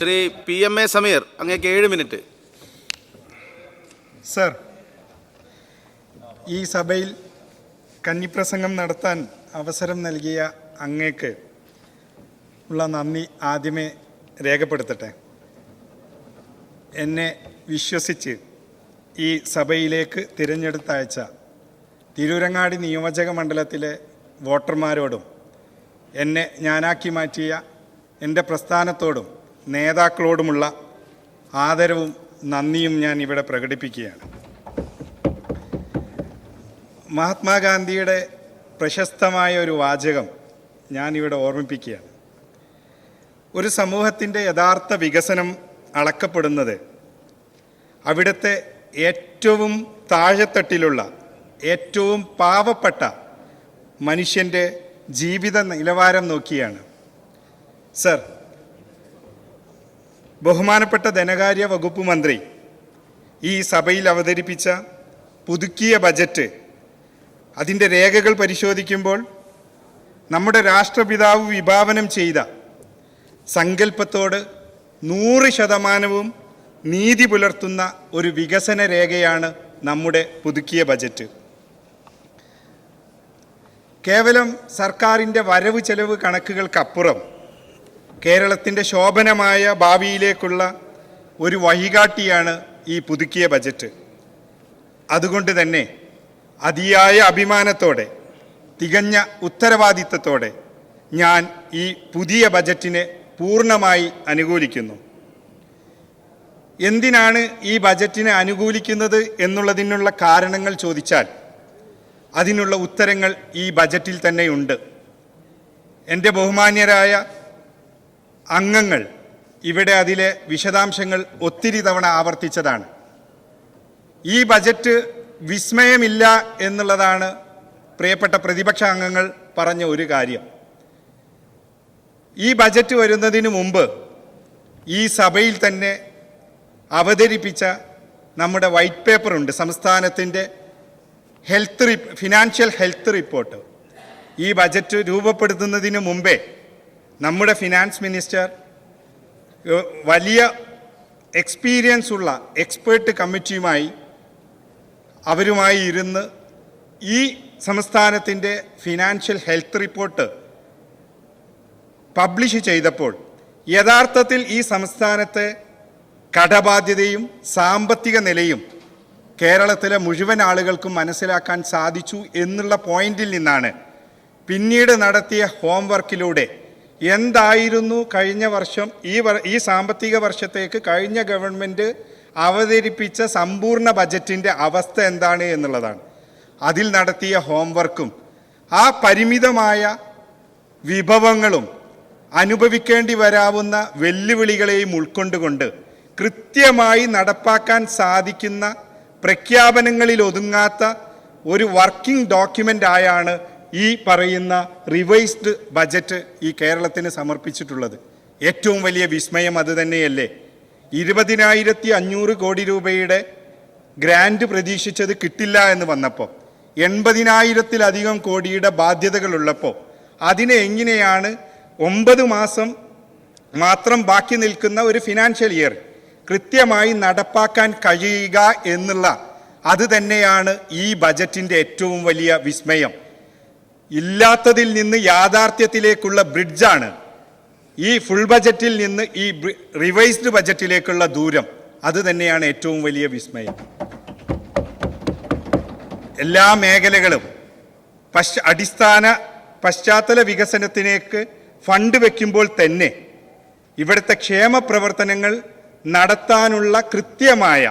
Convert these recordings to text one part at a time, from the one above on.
Shri PMA Sameer, അങ്ങേക്ക് 7 minute. Sir, ഈ സഭയിൽ കന്നിപ്രസംഗം നടത്താൻ അവസരം നൽകിയ അങ്ങേക്ക് ഉള്ള നന്ദി ആദ്യമേ രേഖപ്പെടുത്തട്ടെ. എന്നെ വിശ്വസിച്ച് ഈ സഭയിലേക്ക് തിരഞ്ഞെടുത്തയച്ച തിരൂരങ്ങാടി നിയോജക മണ്ഡലത്തിലെ വോട്ടർമാരോടും എന്നെ ഞാനാക്കി മാറ്റിയ എൻ്റെ പ്രസ്ഥാനത്തോടും നേതാക്കളോടുമുള്ള ആദരവും നന്ദിയും ഞാൻ ഇവിടെ പ്രകടിപ്പിക്കുകയാണ്. മഹാത്മാഗാന്ധിയുടെ പ്രശസ്തമായ ഒരു വാചകം ഞാനിവിടെ ഓർമ്മിപ്പിക്കുകയാണ്. ഒരു സമൂഹത്തിൻ്റെ യഥാർത്ഥ വികസനം അളക്കപ്പെടുന്നത് അവിടുത്തെ ഏറ്റവും താഴെത്തട്ടിലുള്ള ഏറ്റവും പാവപ്പെട്ട മനുഷ്യൻ്റെ ജീവിത നിലവാരം നോക്കിയാണ്. സർ, ബഹുമാനപ്പെട്ട ധനകാര്യ വകുപ്പ് മന്ത്രി ഈ സഭയിൽ അവതരിപ്പിച്ച പുതുക്കിയ ബജറ്റ്, അതിൻ്റെ രേഖകൾ പരിശോധിക്കുമ്പോൾ നമ്മുടെ രാഷ്ട്രപിതാവ് വിഭാവനം ചെയ്ത സങ്കല്പത്തോട് 100% നീതി പുലർത്തുന്ന ഒരു വികസന രേഖയാണ് നമ്മുടെ പുതുക്കിയ ബജറ്റ്. കേവലം സർക്കാരിൻ്റെ വരവ് ചെലവ് കണക്കുകൾക്കപ്പുറം കേരളത്തിൻ്റെ ശോഭനമായ ഭാവിയിലേക്കുള്ള ഒരു വഴികാട്ടിയാണ് ഈ പുതുക്കിയ ബജറ്റ്. അതുകൊണ്ട് തന്നെ അതിയായ അഭിമാനത്തോടെ, തികഞ്ഞ ഉത്തരവാദിത്തത്തോടെ ഞാൻ ഈ പുതിയ ബജറ്റിനെ പൂർണ്ണമായി അനുകൂലിക്കുന്നു. എന്തിനാണ് ഈ ബജറ്റിനെ അനുകൂലിക്കുന്നത് എന്നുള്ളതിനുള്ള കാരണങ്ങൾ ചോദിച്ചാൽ അതിനുള്ള ഉത്തരങ്ങൾ ഈ ബജറ്റിൽ തന്നെയുണ്ട്. എൻ്റെ ബഹുമാന്യരായ അംഗങ്ങൾ ഇവിടെ അതിലെ വിശദാംശങ്ങൾ ഒത്തിരി തവണ ആവർത്തിച്ചതാണ്. ഈ ബജറ്റ് വിസ്മയമില്ല എന്നുള്ളതാണ് പ്രിയപ്പെട്ട പ്രതിപക്ഷ അംഗങ്ങൾ പറഞ്ഞ ഒരു കാര്യം. ഈ ബജറ്റ് വരുന്നതിന് മുമ്പ് ഈ സഭയിൽ തന്നെ അവതരിപ്പിച്ച നമ്മുടെ വൈറ്റ് പേപ്പറുണ്ട്, സംസ്ഥാനത്തിൻ്റെ ഫിനാൻഷ്യൽ ഹെൽത്ത് റിപ്പോർട്ട്. ഈ ബജറ്റ് രൂപപ്പെടുത്തുന്നതിന് മുമ്പേ നമ്മുടെ ഫിനാൻസ് മിനിസ്റ്റർ വലിയ എക്സ്പീരിയൻസ് ഉള്ള എക്സ്പേർട്ട് കമ്മിറ്റിയുമായി ഇരുന്ന് ഈ സംസ്ഥാനത്തിൻ്റെ ഫിനാൻഷ്യൽ ഹെൽത്ത് റിപ്പോർട്ട് പബ്ലിഷ് ചെയ്തപ്പോൾ യഥാർത്ഥത്തിൽ ഈ സംസ്ഥാനത്തെ കടബാധ്യതയും സാമ്പത്തിക നിലയും കേരളത്തിലെ മുഴുവൻ ആളുകൾക്കും മനസ്സിലാക്കാൻ സാധിച്ചു എന്നുള്ള പോയിന്റിൽ നിന്നാണ് പിന്നീട് നടത്തിയ ഹോംവർക്കിലൂടെ എന്തായിരുന്നു കഴിഞ്ഞ വർഷം ഈ സാമ്പത്തിക വർഷത്തേക്ക് കഴിഞ്ഞ ഗവൺമെൻറ് അവതരിപ്പിച്ച സമ്പൂർണ്ണ ബജറ്റിൻ്റെ അവസ്ഥ എന്താണ് എന്നുള്ളതാണ്. അതിൽ നടത്തിയ ഹോംവർക്കും ആ പരിമിതമായ വിഭവങ്ങളും അനുഭവിക്കേണ്ടി വരാവുന്ന വെല്ലുവിളികളെയും ഉൾക്കൊണ്ടുകൊണ്ട് കൃത്യമായി നടപ്പാക്കാൻ സാധിക്കുന്ന പ്രഖ്യാപനങ്ങളിൽ ഒതുങ്ങാത്ത ഒരു വർക്കിംഗ് ഡോക്യുമെൻ്റ് ആയാണ് ഈ പറയുന്ന റിവൈസ്ഡ് ബജറ്റ് ഈ കേരളത്തിന് സമർപ്പിച്ചിട്ടുള്ളത്. ഏറ്റവും വലിയ വിസ്മയം അത് തന്നെയല്ലേ? 20,500 കോടി രൂപയുടെ ഗ്രാൻഡ് പ്രതീക്ഷിച്ചത് കിട്ടില്ല എന്ന് വന്നപ്പോൾ, 80,000-ലധികം കോടിയുടെ ബാധ്യതകളുള്ളപ്പോൾ അതിനെ എങ്ങനെയാണ് 9 മാസം മാത്രം ബാക്കി നിൽക്കുന്ന ഒരു ഫിനാൻഷ്യൽ ഇയർ കൃത്യമായി നടപ്പാക്കാൻ കഴിയുക എന്നുള്ള അത് തന്നെയാണ് ഈ ബജറ്റിൻ്റെ ഏറ്റവും വലിയ വിസ്മയം. ഇല്ലാത്തതിൽ നിന്ന് യാഥാർത്ഥ്യത്തിലേക്കുള്ള ബ്രിഡ്ജാണ് ഈ ഫുൾ ബജറ്റിൽ നിന്ന് ഈ റിവൈസ്ഡ് ബജറ്റിലേക്കുള്ള ദൂരം. അത് തന്നെയാണ് ഏറ്റവും വലിയ വിസ്മയം. എല്ലാ മേഖലകളും അടിസ്ഥാന പശ്ചാത്തല വികസനത്തിലേക്ക് ഫണ്ട് വയ്ക്കുമ്പോൾ തന്നെ ഇവിടുത്തെ ക്ഷേമ പ്രവർത്തനങ്ങൾ നടത്താനുള്ള കൃത്യമായ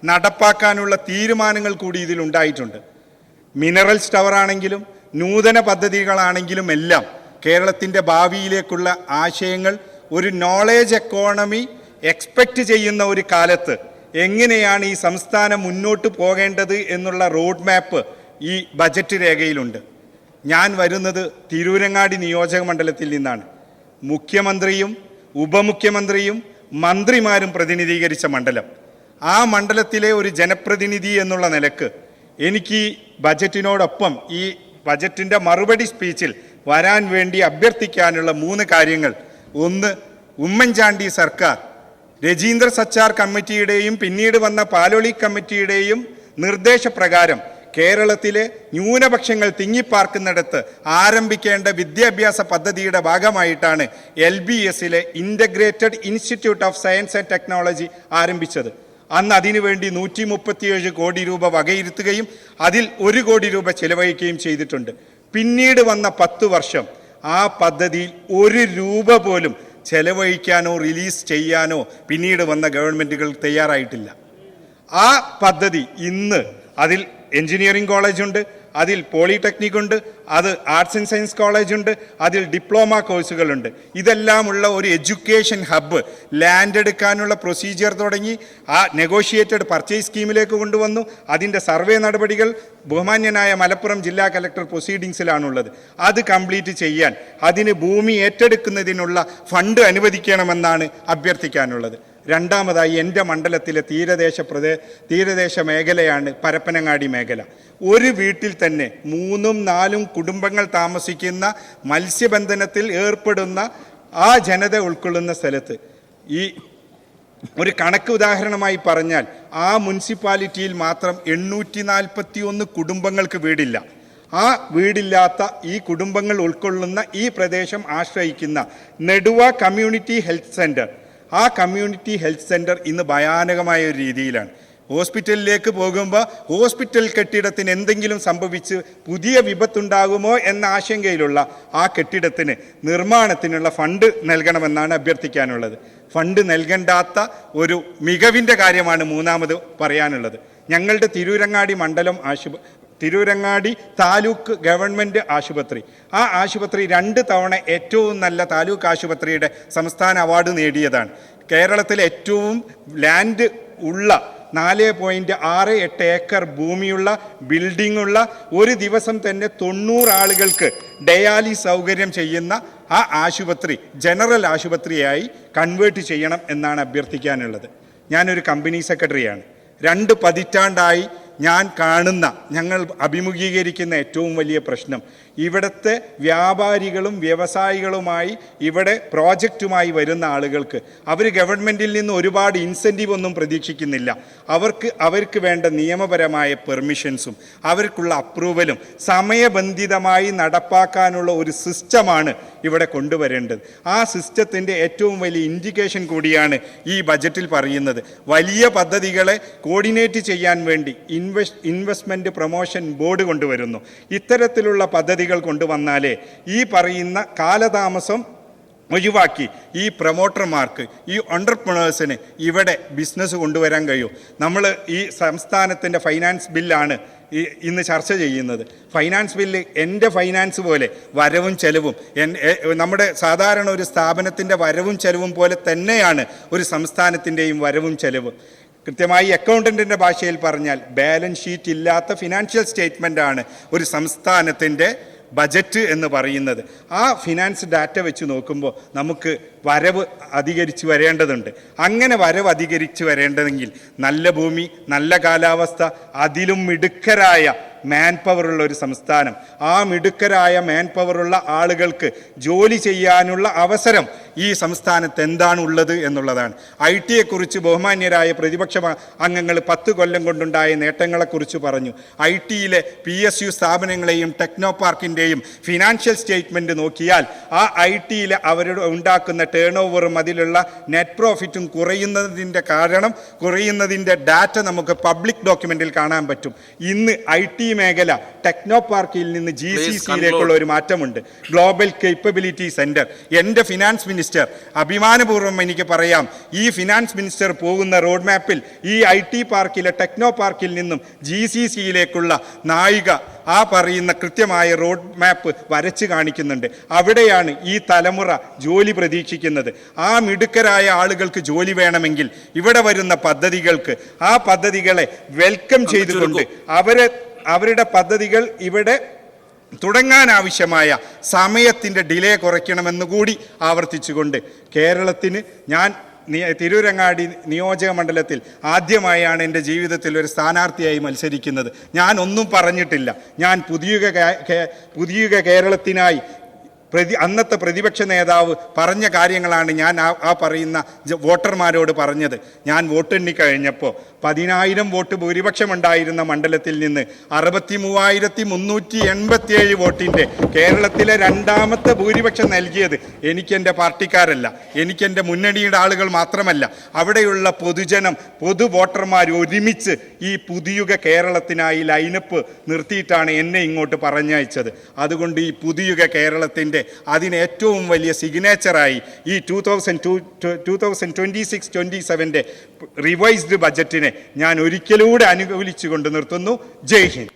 നടപ്പാക്കാനുള്ള തീരുമാനങ്ങൾ കൂടി ഇതിലുണ്ടായിട്ടുണ്ട്. മിനറൽസ് ടവർ ആണെങ്കിലും നൂതന പദ്ധതികളാണെങ്കിലും എല്ലാം കേരളത്തിൻ്റെ ഭാവിയിലേക്കുള്ള ആശയങ്ങൾ ഒരു നോളേജ് എക്കോണമി എക്സ്പെക്റ്റ് ചെയ്യുന്ന ഒരു കാലത്ത് എങ്ങനെയാണ് ഈ സംസ്ഥാനം മുന്നോട്ട് പോകേണ്ടത് എന്നുള്ള റോഡ് മാപ്പ് ഈ ബജറ്റ് രേഖയിലുണ്ട്. ഞാൻ വരുന്നത് തിരൂരങ്ങാടി നിയോജക മണ്ഡലത്തിൽ നിന്നാണ്. മുഖ്യമന്ത്രിയും ഉപമുഖ്യമന്ത്രിയും മന്ത്രിമാരും പ്രതിനിധീകരിച്ച മണ്ഡലം. ആ മണ്ഡലത്തിലെ ഒരു ജനപ്രതിനിധി എന്നുള്ള നിലക്ക് എനിക്ക് ഈ ബജറ്റിനോടൊപ്പം ഈ ബജറ്റിൻ്റെ മറുപടി സ്പീച്ചിൽ വരാൻ വേണ്ടി അഭ്യർത്ഥിക്കാനുള്ള 3 കാര്യങ്ങൾ. ഒന്ന്, ഉമ്മൻചാണ്ടി സർക്കാർ രജീന്ദ്ര സച്ചാർ കമ്മിറ്റിയുടെയും പിന്നീട് വന്ന പാലോളി കമ്മിറ്റിയുടെയും നിർദ്ദേശപ്രകാരം കേരളത്തിലെ ന്യൂനപക്ഷങ്ങൾ തിങ്ങിപ്പാർക്കുന്നിടത്ത് ആരംഭിക്കേണ്ട വിദ്യാഭ്യാസ പദ്ധതിയുടെ ഭാഗമായിട്ടാണ് LBSലെ integrated institute of science and technology ആരംഭിച്ചത്. അന്ന് അതിനുവേണ്ടി 137 കോടി രൂപ വകയിരുത്തുകയും അതിൽ 1 കോടി രൂപ ചെലവഴിക്കുകയും ചെയ്തിട്ടുണ്ട്. പിന്നീട് വന്ന 10 വർഷം ആ പദ്ധതിയിൽ 1 രൂപ പോലും ചെലവഴിക്കാനോ റിലീസ് ചെയ്യാനോ പിന്നീട് വന്ന ഗവൺമെൻറ്റുകൾ തയ്യാറായിട്ടില്ല. ആ പദ്ധതി ഇന്ന് അതിൽ എഞ്ചിനീയറിംഗ് കോളേജുണ്ട്, അതിൽ പോളിടെക്നിക് ഉണ്ട്, അത് ആർട്സ് ആൻഡ് സയൻസ് കോളേജുണ്ട്, അതിൽ ഡിപ്ലോമ കോഴ്സുകളുണ്ട്. ഇതെല്ലാമുള്ള ഒരു എഡ്യൂക്കേഷൻ ഹബ്ബ് ലാൻഡ് എടുക്കാനുള്ള പ്രൊസീജിയർ തുടങ്ങി ആ നെഗോഷിയേറ്റഡ് പർച്ചേസ് സ്കീമിലേക്ക് കൊണ്ടുവന്നു. അതിൻ്റെ സർവേ നടപടികൾ ബഹുമാന്യനായ മലപ്പുറം ജില്ലാ കലക്ടർ പ്രൊസീഡിങ്സിലാണുള്ളത്. അത് കംപ്ലീറ്റ് ചെയ്യാൻ അതിന് ഭൂമി ഏറ്റെടുക്കുന്നതിനുള്ള ഫണ്ട് അനുവദിക്കണമെന്നാണ് അഭ്യർത്ഥിക്കാനുള്ളത്. രണ്ടാമതായി എൻ്റെ മണ്ഡലത്തിലെ തീരദേശ മേഖലയാണ് പരപ്പനങ്ങാടി മേഖല. ഒരു വീട്ടിൽ തന്നെ 3-4 കുടുംബങ്ങൾ താമസിക്കുന്ന മത്സ്യബന്ധനത്തിൽ ഏർപ്പെടുന്ന ആ ജനത ഉൾക്കൊള്ളുന്ന സ്ഥലത്ത് ഈ ഒരു കണക്ക് ഉദാഹരണമായി പറഞ്ഞാൽ ആ മുനിസിപ്പാലിറ്റിയിൽ മാത്രം 841 കുടുംബങ്ങൾക്ക് വീടില്ല. ആ വീടില്ലാത്ത ഈ കുടുംബങ്ങൾ ഉൾക്കൊള്ളുന്ന ഈ പ്രദേശം ആശ്രയിക്കുന്ന നെടുവ കമ്മ്യൂണിറ്റി ഹെൽത്ത് സെൻറ്റർ, ആ കമ്മ്യൂണിറ്റി ഹെൽത്ത് സെൻറ്റർ ഇന്ന് ഭയാനകമായ ഒരു രീതിയിലാണ്. ഹോസ്പിറ്റലിലേക്ക് പോകുമ്പോൾ ഹോസ്പിറ്റൽ കെട്ടിടത്തിന് എന്തെങ്കിലും സംഭവിച്ച് പുതിയ വിപത്തുണ്ടാകുമോ എന്ന ആശങ്കയിലുള്ള ആ കെട്ടിടത്തിന് നിർമ്മാണത്തിനുള്ള ഫണ്ട് നൽകണമെന്നാണ് അഭ്യർത്ഥിക്കാനുള്ളത്. ഫണ്ട് നൽകണ്ടാത്ത ഒരു മികവിൻ്റെ കാര്യമാണ് മൂന്നാമത് പറയാനുള്ളത്. ഞങ്ങളുടെ തിരൂരങ്ങാടി താലൂക്ക് ഗവൺമെൻറ് ആശുപത്രി, ആ ആശുപത്രി 2 തവണ ഏറ്റവും നല്ല താലൂക്ക് ആശുപത്രിയുടെ സംസ്ഥാന അവാർഡ് നേടിയതാണ്. കേരളത്തിലെ ഏറ്റവും ലാൻഡ് ഉള്ള 4.68 ഏക്കർ ഭൂമിയുള്ള ബിൽഡിങ്ങുള്ള ഒരു ദിവസം തന്നെ 90 ആളുകൾക്ക് ഡയാലിസ് സൗകര്യം ചെയ്യുന്ന ആ ആശുപത്രി ജനറൽ ആശുപത്രിയായി കൺവേർട്ട് ചെയ്യണം എന്നാണ് അഭ്യർത്ഥിക്കാനുള്ളത്. ഞാനൊരു കമ്പനി സെക്രട്ടറിയാണ്. 2 പതിറ്റാണ്ടായി ഞാൻ കാണുന്ന, ഞങ്ങൾ അഭിമുഖീകരിക്കുന്ന ഏറ്റവും വലിയ പ്രശ്നം ഇവിടുത്തെ വ്യാപാരികളും വ്യവസായികളുമായി ഇവിടെ പ്രോജക്റ്റുമായി വരുന്ന ആളുകൾക്ക് അവർ ഗവൺമെൻറ്റിൽ നിന്ന് ഒരുപാട് ഇൻസെൻറ്റീവ് ഒന്നും പ്രതീക്ഷിക്കുന്നില്ല. അവർക്ക് വേണ്ട നിയമപരമായ പെർമിഷൻസും അവർക്കുള്ള അപ്രൂവലും സമയബന്ധിതമായി നടപ്പാക്കാനുള്ള ഒരു സിസ്റ്റമാണ് ഇവിടെ കൊണ്ടുവരേണ്ടത്. ആ സിസ്റ്റത്തിൻ്റെ ഏറ്റവും വലിയ ഇൻഡിക്കേഷൻ കൂടിയാണ് ഈ ബജറ്റിൽ പറയുന്നത്. വലിയ പദ്ധതികളെ കോർഡിനേറ്റ് ചെയ്യാൻ വേണ്ടി ഇൻവെസ്റ്റ്മെൻറ്റ് പ്രൊമോഷൻ ബോർഡ് കൊണ്ടുവരുന്നു. ഇത്തരത്തിലുള്ള പദ്ധതികൾ കൊണ്ടുവന്നാലേ ഈ പറയുന്ന കാലതാമസം ഒഴിവാക്കി ഈ പ്രൊമോട്ടർമാർക്ക്, ഈ എൻ്റർപ്രണേഴ്സിന് ഇവിടെ ബിസിനസ് കൊണ്ടുവരാൻ കഴിയും. നമ്മൾ ഈ സംസ്ഥാനത്തിൻ്റെ ഫൈനാൻസ് ബില്ലാണ് ഇന്ന് ചർച്ച ചെയ്യുന്നത്. ഫൈനാൻസ് ബില്ല് എൻ്റെ ഫൈനാൻസ് പോലെ വരവും ചെലവും നമ്മുടെ സാധാരണ ഒരു സ്ഥാപനത്തിൻ്റെ വരവും ചെലവും പോലെ തന്നെയാണ് ഒരു സംസ്ഥാനത്തിൻ്റെയും വരവും ചെലവും. കൃത്യമായി അക്കൗണ്ടൻറ്റിൻ്റെ ഭാഷയിൽ പറഞ്ഞാൽ ബാലൻസ് ഷീറ്റ് ഇല്ലാത്ത ഫിനാൻഷ്യൽ സ്റ്റേറ്റ്മെൻറ്റാണ് ഒരു സംസ്ഥാനത്തിൻ്റെ ബജറ്റ് എന്ന് പറയുന്നത്. ആ ഫിനാൻസ് ഡാറ്റ വെച്ച് നോക്കുമ്പോൾ നമുക്ക് വരവ് അധികരിച്ച് വരേണ്ടതുണ്ട്. അങ്ങനെ വരവ് അധികരിച്ച് വരേണ്ടതെങ്കിൽ നല്ല ഭൂമി, നല്ല കാലാവസ്ഥ, അതിലും മിടുക്കരായ മാൻ പവറുള്ള ഒരു സംസ്ഥാനം, ആ മിടുക്കരായ മാൻ പവറുള്ള ആളുകൾക്ക് ജോലി ചെയ്യാനുള്ള അവസരം ഈ സംസ്ഥാനത്ത് എന്താണുള്ളത് എന്നുള്ളതാണ്. IT-യെക്കുറിച്ച് ബഹുമാന്യരായ പ്രതിപക്ഷ അംഗങ്ങൾ 10 കൊല്ലം കൊണ്ടുണ്ടായ നേട്ടങ്ങളെക്കുറിച്ച് പറഞ്ഞു. IT-യിലെ PSU സ്ഥാപനങ്ങളെയും ടെക്നോ പാർക്കിൻ്റെയും ഫിനാൻഷ്യൽ സ്റ്റേറ്റ്മെൻറ്റ് നോക്കിയാൽ ആ IT-യിലെ അവരുടെ ഉണ്ടാക്കുന്ന ടേൺ ഓവറും അതിലുള്ള നെറ്റ് പ്രോഫിറ്റും കുറയുന്നതിൻ്റെ ഡാറ്റ നമുക്ക് പബ്ലിക് ഡോക്യുമെൻറ്റിൽ കാണാൻ പറ്റും. ഇന്ന് IT മേഖല ടെക്നോ പാർക്കിൽ നിന്ന് GCCയിലേക്കുള്ള ഒരു മാറ്റമുണ്ട്. Global capability centre. എൻ്റെ ഫിനാൻസ് മിനിസ്റ്റർ അഭിമാനപൂർവ്വം എനിക്ക് പറയാം, ഈ ഫിനാൻസ് മിനിസ്റ്റർ പോകുന്ന റോഡ് മാപ്പിൽ ഈ IT പാർക്കിലെ ടെക്നോ പാർക്കിൽ നിന്നും GCCയിലേക്കുള്ള നായിക ആ പറയുന്ന കൃത്യമായ റോഡ് മാപ്പ് വരച്ച് കാണിക്കുന്നുണ്ട്. അവിടെയാണ് ഈ തലമുറ ജോലി പ്രതീക്ഷിക്കുന്നത്. ആ മിടുക്കരായ ആളുകൾക്ക് ജോലി വേണമെങ്കിൽ ഇവിടെ വരുന്ന പദ്ധതികൾക്ക് ആ പദ്ധതികളെ വെൽക്കം ചെയ്തുകൊണ്ട് അവരുടെ പദ്ധതികൾ ഇവിടെ തുടങ്ങാനാവശ്യമായ സമയത്തിൻ്റെ ഡിലേ കുറയ്ക്കണമെന്ന് കൂടി ആവർത്തിച്ചുകൊണ്ട് കേരളത്തിന് ഞാൻ തിരൂരങ്ങാടി നിയോജക മണ്ഡലത്തിൽ ആദ്യമായാണ് എൻ്റെ ജീവിതത്തിൽ ഒരു സ്ഥാനാർത്ഥിയായി മത്സരിക്കുന്നത്. ഞാൻ ഒന്നും പറഞ്ഞിട്ടില്ല. ഞാൻ പുതിയ കേരളത്തിനായി അന്നത്തെ പ്രതിപക്ഷ നേതാവ് പറഞ്ഞ കാര്യങ്ങളാണ് ഞാൻ ആ പറയുന്ന വോട്ടർമാരോട് പറഞ്ഞത്. ഞാൻ വോട്ടെണ്ണി കഴിഞ്ഞപ്പോൾ 10,000 വോട്ട് ഭൂരിപക്ഷമുണ്ടായിരുന്ന മണ്ഡലത്തിൽ നിന്ന് 63,387 വോട്ടിൻ്റെ കേരളത്തിലെ രണ്ടാമത്തെ ഭൂരിപക്ഷം നൽകിയത് എനിക്കെൻ്റെ പാർട്ടിക്കാരല്ല, എനിക്കെൻ്റെ മുന്നണിയുടെ ആളുകൾ മാത്രമല്ല, അവിടെയുള്ള പൊതുജനം, പൊതു വോട്ടർമാർ ഒരുമിച്ച് ഈ പുതിയുഗ കേരളത്തിനായി ലൈനപ്പ് നിർത്തിയിട്ടാണ് എന്നെ ഇങ്ങോട്ട് പറഞ്ഞയച്ചത്. അതുകൊണ്ട് ഈ പുതിയുഗ കേരളത്തിൻ്റെ അതിന് ഏറ്റവും വലിയ സിഗ്നേച്ചറായി ഈ 2026-27 റിവൈസ്ഡ് ബജറ്റിനെ ഞാൻ ഒരിക്കലൂടെ അനുകൂലിച്ചുകൊണ്ട് നിർത്തുന്നു. ജയ് ഹിന്ദ്.